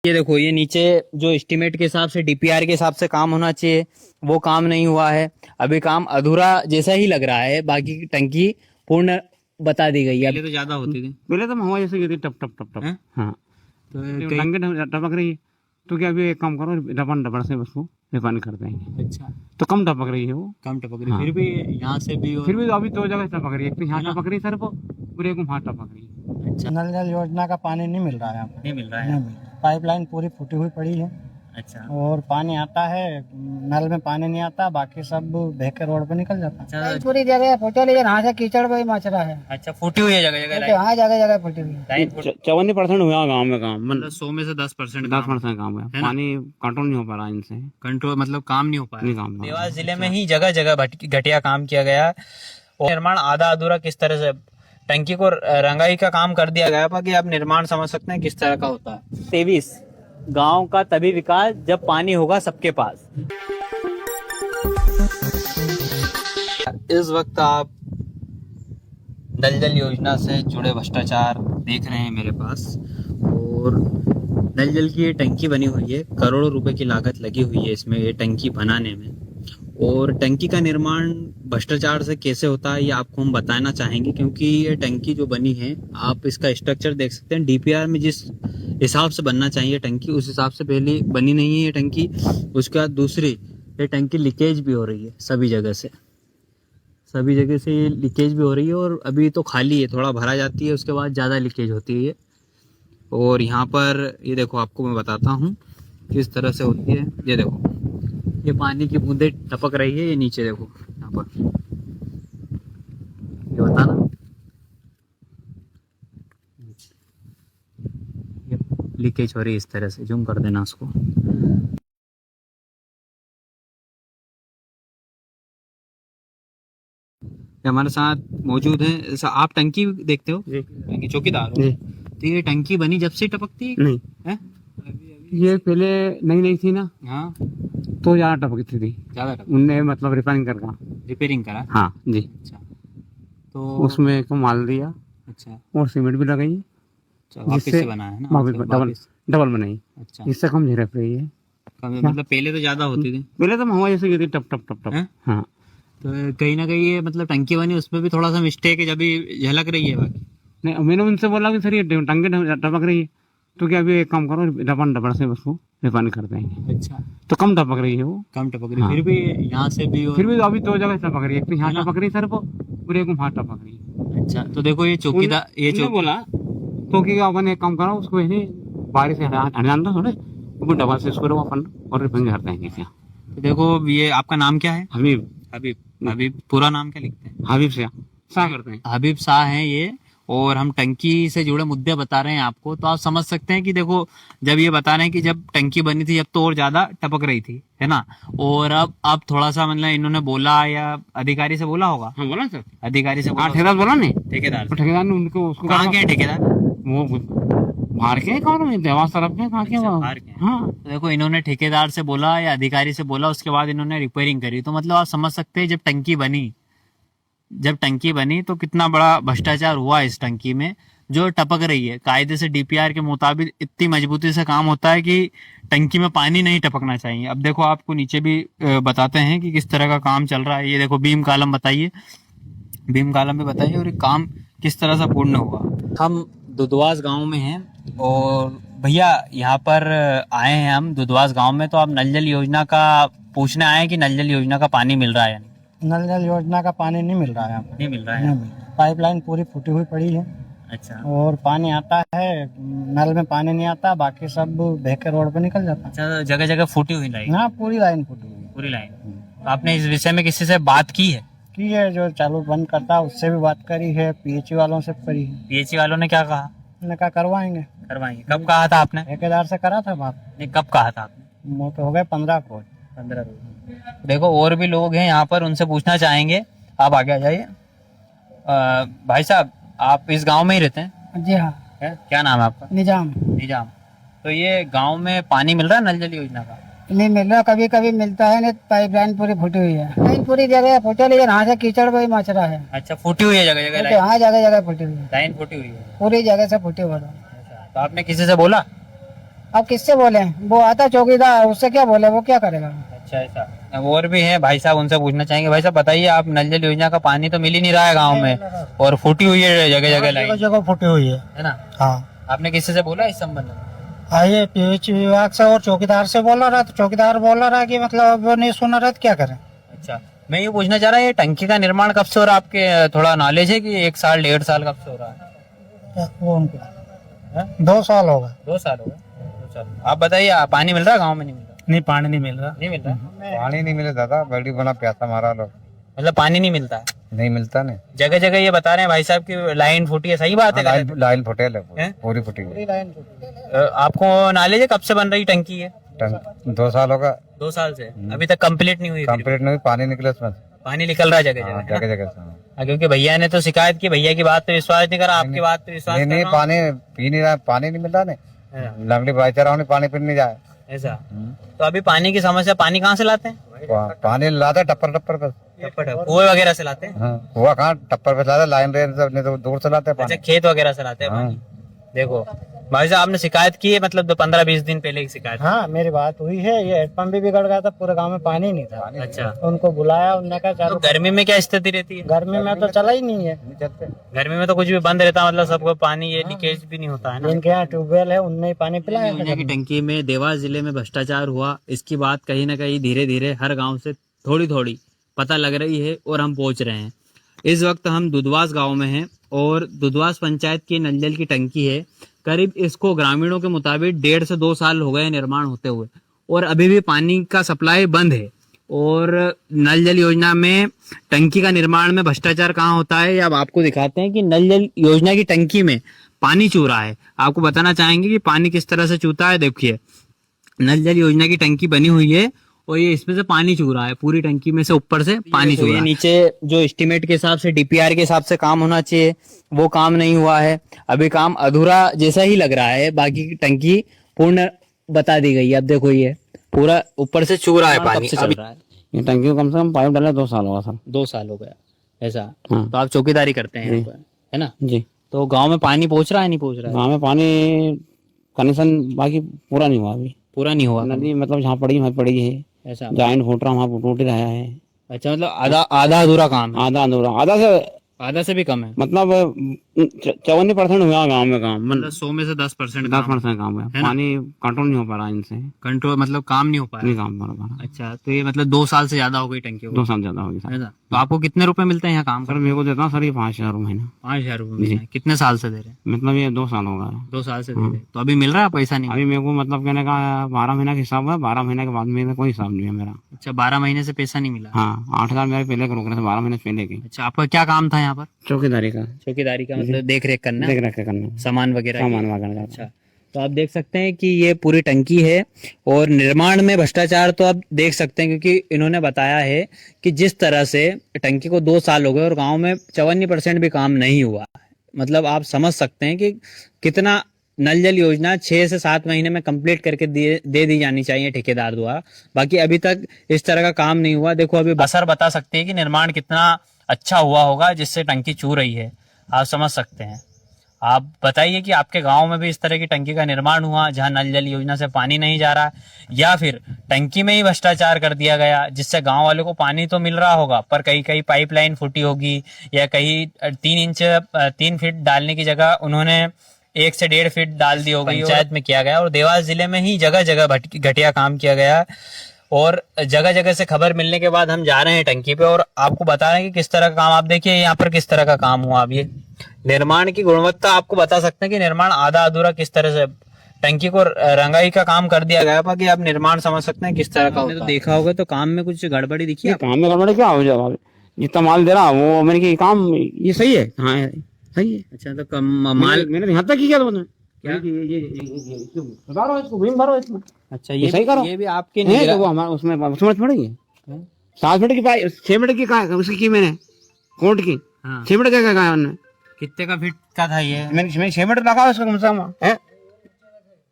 ये देखो, ये नीचे जो एस्टीमेट के हिसाब से डीपीआर के हिसाब से काम होना चाहिए वो काम नहीं हुआ है। अभी काम अधूरा जैसा ही लग रहा है, बाकी की टंकी पूर्ण बता दी गई है। पहले तो ज्यादा होती थी, पहले तो हवा जैसे गिरती टप टप टप टप। हैं? हाँ, तो टंगे टपक रही है। तो क्या अभी एक काम करो, डबल डबल से उसको रिफाइन कर देंगे। अच्छा, तो कम टपक रही है वो, कम टपक रही हाँ। फिर भी यहाँ से भी फिर भी अभी दो जगह टपक रही है, एक तो यहाँ टपक रही है सर को, पूरे को वहाँ टपक रही है। अच्छा, नल जल योजना का पानी नहीं मिल रहा है हमको। नहीं मिल रहा नहीं है। मिल रहा। पाइपलाइन पूरी फूटी हुई पड़ी है अच्छा और पानी आता है, नल में पानी नहीं आता, बाकी सब बह के रोड पे निकल जाता है। अच्छा पूरी जगह फूटे, लेकिन यहाँ से कीचड़ वही मच रहा है। अच्छा, फूटी हुई है जगह जगह लाइन। हाँ, जगह जगह फूटी हुई है। लाइन फूटी- 54% हुआ गाँव में काम, मतलब 100 में से 10% 10% काम है। है ना? पानी कंट्रोल नहीं हो पा रहा इनसे, कंट्रोल मतलब काम नहीं हो पाया। नहीं काम। देवास जिले में ही जगह जगह घटिया काम किया गया है और निर्माण आधा अधूरा किस तरह से टंकी को रंगाई का काम कर दिया गया है। बाकी आप निर्माण समझ सकते हैं किस तरह का होता है। 23 गांव का तभी विकास जब पानी होगा सबके पास। इस वक्त आप नल जल योजना से जुड़े भ्रष्टाचार देख रहे हैं मेरे पास, और नल जल की ये टंकी बनी हुई है, करोड़ों रुपए की लागत लगी हुई है इसमें ये टंकी बनाने में। और टंकी का निर्माण भ्रष्टाचार से कैसे होता है ये आपको हम बताना चाहेंगे, क्योंकि ये टंकी जो बनी है आप इसका स्ट्रक्चर देख सकते हैं। डीपीआर में जिस हिसाब से बनना चाहिए टंकी उस हिसाब से पहले बनी नहीं है ये टंकी। उसके बाद दूसरी, ये टंकी लीकेज भी हो रही है सभी जगह से ये लीकेज भी हो रही है। और अभी तो खाली है, थोड़ा भरा जाती है उसके बाद ज़्यादा लीकेज होती है ये। और यहाँ पर ये देखो, आपको मैं बताता हूँ किस तरह से होती है। ये देखो, ये पानी की बूंदें टपक रही है। ये नीचे देखो, यहाँ पर ये बताना, ये लीकेज हो रही है इस तरह से। जूम कर देना उसको। हमारे साथ मौजूद है, आप टंकी देखते हो? टंकी चौकीदार हो? तो ये टंकी बनी जब से टपकती है? नहीं है? ये पहले नहीं थी ना, हाँ, तो ज्यादा टपकती थी। ज्यादा उनने मतलब रिपेयरिंग करना। रिपेयरिंग करा। हाँ जी, अच्छा, तो उसमें को माल दिया अच्छा, और सीमेंट भी लगाई, वापिस जिससे से बना है ना? वापिस मतलब डबल वापिस। डबल बनाई, अच्छा, जिससे कम झिड़क रही है। मतलब पहले तो ज्यादा होती थी। पहले तो हवा जैसे गिरती टप टप टप टप। हैं? हाँ, तो कहीं ना कहीं ये मतलब टंकी बनी उसमें भी थोड़ा सा मिस्टेक है, जब भी झलक रही है। बाकी नहीं, मैंने उनसे बोला कि सर ये टंगे टपक रही है। तो क्या अभी एक काम करो, डबल से उसको रिफाइन कर देंगे। अच्छा, तो कम टपक रही है वो, कम टपक रही हाँ। फिर भी यहाँ से भी फिर भी अभी दो जगह टपक रही है, एक तो यहाँ है ना? टपक रही है सर को, पूरे को वहाँ टपक रही है। अच्छा, तो देखो ये चौकीदार, ये उनने बोला तो कि अपन एक काम करो, उसको यही बारिश से हटा दो थोड़े, वो डबल से इसको अपन और रिफाइन कर देंगे। क्या तो देखो, ये आपका नाम क्या है? हबीब, हबीब पूरा नाम क्या लिखते हैं? हबीब से शाह करते हैं। हबीब शाह हैं ये। और हम टंकी से जुड़े मुद्दे बता रहे हैं आपको, तो आप समझ सकते हैं कि देखो, जब ये बता रहे हैं कि जब टंकी बनी थी जब तो और ज्यादा टपक रही थी, है ना? और अब थोड़ा सा मतलब इन्होंने बोला या अधिकारी से बोला होगा। हाँ बोला सर, अधिकारी से बोला, ठेकेदार बोला नहीं, ठेकेदार तो ठेकेदार ने उनको उसको कहाँ के हैं ठेकेदार? वो बाहर के कौन है, देवास तरफ के कहाँ के अच्छा, वो? बाहर के हैं। हाँ, तो देखो, इन्होंने ठेकेदार से बोला या अधिकारी से बोला, उसके बाद इन्होंने रिपेयरिंग करी। तो मतलब आप समझ सकते हैं जब टंकी बनी तो कितना बड़ा भ्रष्टाचार हुआ इस टंकी में, जो टपक रही है। कायदे से डीपीआर के मुताबिक इतनी मजबूती से काम होता है कि टंकी में पानी नहीं टपकना चाहिए। अब देखो, आपको नीचे भी बताते हैं कि किस तरह का काम चल रहा है। ये देखो, बीम कॉलम बताइए, बीम कॉलम भी बताइए, और ये काम किस तरह से पूर्ण हुआ। हम दुधवास गांव में हैं और भैया यहाँ पर आए हैं हम दुधवास गांव में। तो आप नल जल योजना का पूछने आए हैं कि नल जल योजना का पानी मिल रहा है या नहीं? नल जल योजना का पानी नहीं मिल रहा है हमको। नहीं मिल रहा नहीं है। मिल रहा। पाइपलाइन पूरी फूटी हुई पड़ी है अच्छा, और पानी आता है, नल में पानी नहीं आता, बाकी सब बह के रोड पे निकल जाता है। अच्छा, जगह जगह फूटी हुई लाइन, हाँ, पूरी लाइन फूटी हुई है। पूरी लाइन। तो आपने इस विषय में किसी से बात की है? की है, जो चालू बंद करता है उससे भी बात करी है, पीएचई वालों से करी है। पीएचई वालों ने क्या कहा? उन्होंने कहा करवाएंगे। करवाएंगे। कब कहा था आपने? ठेकेदार से करा था बात, नहीं, कब कहा था आपने? वो तो हो गए 15 को। 15 रोज। देखो, और भी लोग हैं यहाँ पर, उनसे पूछना चाहेंगे। आप आगे आ जाइए। भाई साहब, आप इस गांव में ही रहते हैं? जी हाँ। क्या नाम है आपका? निजाम। निजाम। तो ये गांव में पानी मिल रहा है नल जल योजना का? नहीं मिल रहा, कभी कभी मिलता है, नहीं पाइपलाइन पूरी फूटी हुई है। लाइन पूरी जगह फूटे, लेकिन यहाँ से कीचड़ वही मच रहा है। अच्छा, फूटी हुई है जगह जगह तो लाइन? हाँ, जगह जगह फूटी हुई है, लाइन फूटी हुई है। पूरी जगह से फूटी हुई है। अच्छा, तो आपने किसी से बोला? अब किससे बोले, वो आता चौकीदार, उससे क्या बोले, वो क्या करेगा। अच्छा ऐसा। और भी है भाई साहब, उनसे पूछना चाहेंगे। भाई साहब बताइए, आप नल जल योजना का पानी तो मिल ही नहीं रहा है गाँव में, और फूटी हुई है जगह जगह लाइन, जगह फूटी हुई है ना। हाँ, आपने किसी से बोला इस संबंध में? आइए पीएच विभाग से और चौकीदार से बोला रहा, तो चौकीदार बोला रहा कि मतलब वो नहीं सुना रहा, तो क्या करें। अच्छा, मैं ये पूछना चाह रहा हूँ, ये टंकी का निर्माण कब से हो रहा है आपके थोड़ा नॉलेज है कि 1 साल 1.5 साल कब से हो रहा है? वो उनको 2 साल हो गए। 2 साल हो गए। 2 साल। आप बताइए, पानी मिल रहा है गाँव में? नहीं मिल रहा? नहीं, पानी नहीं मिल रहा। नहीं मिल रहा, पानी नहीं मिले दादा, बड़ी बना प्यासा मारा लोग, मतलब पानी नहीं मिलता है नहीं मिलता नहीं। जगह जगह। ये बता रहे हैं भाई साहब की लाइन फूटी है, सही बात है? लाइन फुटेल है, हैं? पूरी फुटी है। आपको नॉलेज है कब से बन रही टंकी है? 2 साल होगा 2 साल से। अभी तक कंप्लीट नहीं हुई? कंप्लीट नहीं हुई, पानी निकले उसमें से। पानी निकल रहा है जगह हाँ, जगह, जगह जगह से। हाँ, क्योंकि भैया ने तो शिकायत की, भैया की बात पे विश्वास नहीं करा, आपकी बात पे विश्वास नहीं कर नहीं, रहा हूँ। पानी पी नहीं रहा, पानी नहीं मिल रहा नहीं। हाँ, लंगड़ी भाईचारा होने पानी पी नहीं जाए। ऐसा। तो अभी पानी की समस्या, पानी कहाँ से लाते हैं? पानी लाते टप्पर टप्पर पे। कुएं वगैरह से लाते हैं? हाँ, हुआ कहाँ टप्पर पे लाते, लाइन रेन से, नहीं तो दूर से लाते हैं अच्छा, पानी। खेत वगैरह से लाते हैं पानी। देखो भाई साहब, आपने शिकायत की है मतलब 15-20 दिन पहले की शिकायत? हाँ, मेरी बात हुई है, ये हेडपंप भी बिगड़ गया था, पूरे गांव में पानी नहीं था। अच्छा, उनको बुलाया, उन्होंने कहा तो चालू। गर्मी में क्या स्थिति रहती है? गर्मी में तो चला ही नहीं है, गर्मी में तो कुछ भी बंद रहता, मतलब सबको पानी, ये लीकेज भी नहीं होता है ना। इनके यहाँ ट्यूबवेल है, उनने ही पानी पिलाया था। योजना की टंकी में देवास जिले में भ्रष्टाचार हुआ, इसकी बात कहीं ना कहीं धीरे धीरे हर गांव से थोड़ी थोड़ी पता लग रही है और हम पहुंच रहे हैं। इस वक्त हम दुधवास गांव में हैं और दुधवास पंचायत की नल जल की टंकी है। करीब इसको ग्रामीणों के मुताबिक 1.5 से 2 साल हो गए निर्माण होते हुए, और अभी भी पानी का सप्लाई बंद है। और नल जल योजना में टंकी का निर्माण में भ्रष्टाचार कहाँ होता है, अब आपको दिखाते हैं कि नल जल योजना की टंकी में पानी चू रहा है। आपको बताना चाहेंगे कि पानी किस तरह से चूता है। देखिए, नल जल योजना की टंकी बनी हुई है और ये इसमें से पानी चू रहा है, पूरी टंकी में से ऊपर से पानी चू रहा है। नीचे जो एस्टीमेट के हिसाब से, डीपीआर के हिसाब से काम होना चाहिए, वो काम नहीं हुआ है। अभी काम अधूरा जैसा ही लग रहा है, बाकी की टंकी पूर्ण बता दी गई है। अब देखो, ये पूरा ऊपर से चू रहा है पानी। कब से चल रहा है ये टंकी को? कम से कम पाइप डाला 2 साल होगा सर। 2 साल हो गया ऐसा। हाँ। तो आप चौकीदारी करते हैं यहाँ पर, है ना जी। तो गांव में पानी पहुंच रहा है, नहीं पहुंच रहा है? गाँव में पानी कनेक्शन बाकी पूरा नहीं हुआ अभी। पूरा नहीं हुआ? नदी मतलब जहाँ पड़ी वहाँ पड़ी है, ऐसा। जॉइंट फूट रहा वहाँ टूट ही रहा है। अच्छा, मतलब आधा आधा अधूरा काम है। आधा अधूरा, आधा से भी कम है, मतलब 54% हुआ गाँव में काम। मतलब 100 में से 10% 10% काम है। पानी कंट्रोल नहीं हो पा रहा इनसे, कंट्रोल, मतलब काम नहीं हो पाया। नहीं काम कर पा रहा। अच्छा, तो ये मतलब 2 साल से ज्यादा हो गई टंकी को? 2 साल ज्यादा होगी सर। ऐसा। तो आपको कितने रुपए मिलते हैं यहाँ काम सर कर? मेरे को देता हूँ सर ये 5,000 महीना। 5,000 रुपए मिलते हैं। कितने साल से दे रहे हैं? मतलब ये 2 साल होगा। 2 साल से दे रहे हैं। तो अभी मिल रहा है पैसा? नहीं अभी मेरे को मतलब कहने का 12 महीना का हिसाब है, 12 महीने के बाद मेरा कोई हिसाब नहीं है मेरा। अच्छा, 12 महीने से पैसा नहीं मिला? हाँ, 8,000 मेरे पहले के रुक रहे थे, 12 महीने पहले के। अच्छा, आपका क्या काम था यहाँ पर? चौकीदारी का। चौकीदारी का मतलब देख रेख करना, देख रख के करना, सामान वगैरह की? सामान वगैरह का। अच्छा, तो आप देख सकते हैं कि ये पूरी टंकी है और निर्माण में भ्रष्टाचार तो आप देख सकते हैं, क्योंकि इन्होंने बताया है कि जिस तरह से टंकी को 2 साल हो गए और गांव में 54% भी काम नहीं हुआ। मतलब आप समझ सकते हैं कि कितना नल जल योजना 6 से 7 महीने में कंप्लीट करके दे दी जानी चाहिए ठेकेदार द्वारा, बाकी अभी तक इस तरह का काम नहीं हुआ। देखो, अभी असर बता सकते हैं कि निर्माण कितना अच्छा हुआ होगा जिससे टंकी चू रही है, आप समझ सकते हैं। आप बताइए कि आपके गांव में भी इस तरह की टंकी का निर्माण हुआ जहां नल जल योजना से पानी नहीं जा रहा, या फिर टंकी में ही भ्रष्टाचार कर दिया गया जिससे गांव वालों को पानी तो मिल रहा होगा पर कहीं कहीं पाइपलाइन फूटी होगी, या कहीं 3 फीट डालने की जगह उन्होंने 1 से 1.5 फीट डाल दी होगी। पंचायत में किया गया और देवास जिले में ही जगह जगह घटिया काम किया गया। और जगह जगह से खबर मिलने के बाद हम जा रहे हैं टंकी पे और आपको बता रहे हैं कि किस तरह का काम, आप देखिए यहाँ पर किस तरह का काम हुआ। अब ये निर्माण की गुणवत्ता आपको बता सकते हैं कि निर्माण आधा अधूरा किस तरह से, टंकी को रंगाई का काम कर दिया गया, बाकी आप निर्माण समझ सकते हैं किस तरह का होता है। तो देखा होगा, तो काम में कुछ गड़बड़ी दिखी है? काम में गड़बड़ी क्या हो जाए, जितना माल दे रहा वो मैंने कि काम ये सही है। हाँ सही है। अच्छा, तो माल मैंने यहाँ तक किया, तो सुधारो इसको, भीम भरो इसमें। अच्छा, ये सही करो। ये भी आपके नहीं तो वो हमारा उसमें पड़ेगी 7 मिनट की 6 मिनट की उसकी की मैंने कोर्ट की। हाँ। 6 मिनट क्या कहा उन्होंने? कितने का फीट का था ये? मैंने 6 मिनट लगा उसको कम से कम है।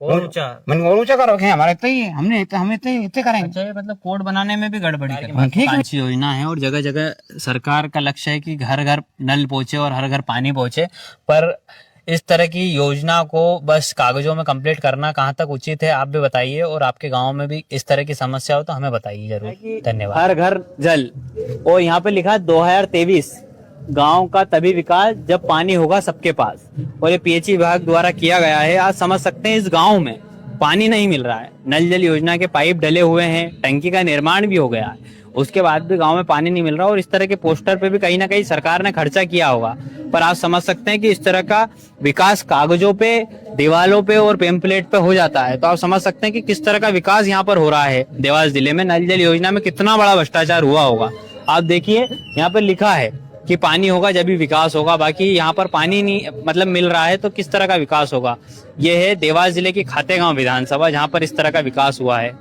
और ऊंचा? मैंने और ऊंचा करो, हमारा इतना ही है, हम इतने करेंगे। अच्छा, ये मतलब कोड बनाने में भी गड़बड़ी है। ठीक है। महत्वाकांक्षी योजना है और जगह जगह सरकार का लक्ष्य है कि घर घर नल पहुंचे और हर घर पानी पहुंचे, पर इस तरह की योजना को बस कागजों में कंप्लीट करना कहाँ तक उचित है, आप भी बताइए। और आपके गांव में भी इस तरह की समस्या हो तो हमें बताइए जरूर। धन्यवाद। हर घर जल, और यहाँ पे लिखा है 2023 गांव का तभी विकास जब पानी होगा सबके पास, और ये पीएचई विभाग द्वारा किया गया है। आज समझ सकते हैं इस गांव में पानी नहीं मिल रहा है, नल जल योजना के पाइप डले हुए हैं, टंकी का निर्माण भी हो गया है, उसके बाद भी गांव में पानी नहीं मिल रहा। और इस तरह के पोस्टर पे भी कहीं ना कहीं सरकार ने खर्चा किया होगा, पर आप समझ सकते हैं कि इस तरह का विकास कागजों पे, दीवालों पे और पेम्पलेट पे हो जाता है। तो आप समझ सकते हैं कि किस तरह का विकास यहाँ पर हो रहा है। देवास जिले में नल जल योजना में कितना बड़ा भ्रष्टाचार हुआ होगा। आप देखिए यहाँ पे लिखा है कि पानी होगा जब भी विकास होगा, बाकी यहाँ पर पानी नहीं मतलब मिल रहा है तो किस तरह का विकास होगा। ये है देवास जिले की खातेगांव विधानसभा, जहाँ पर इस तरह का विकास हुआ है।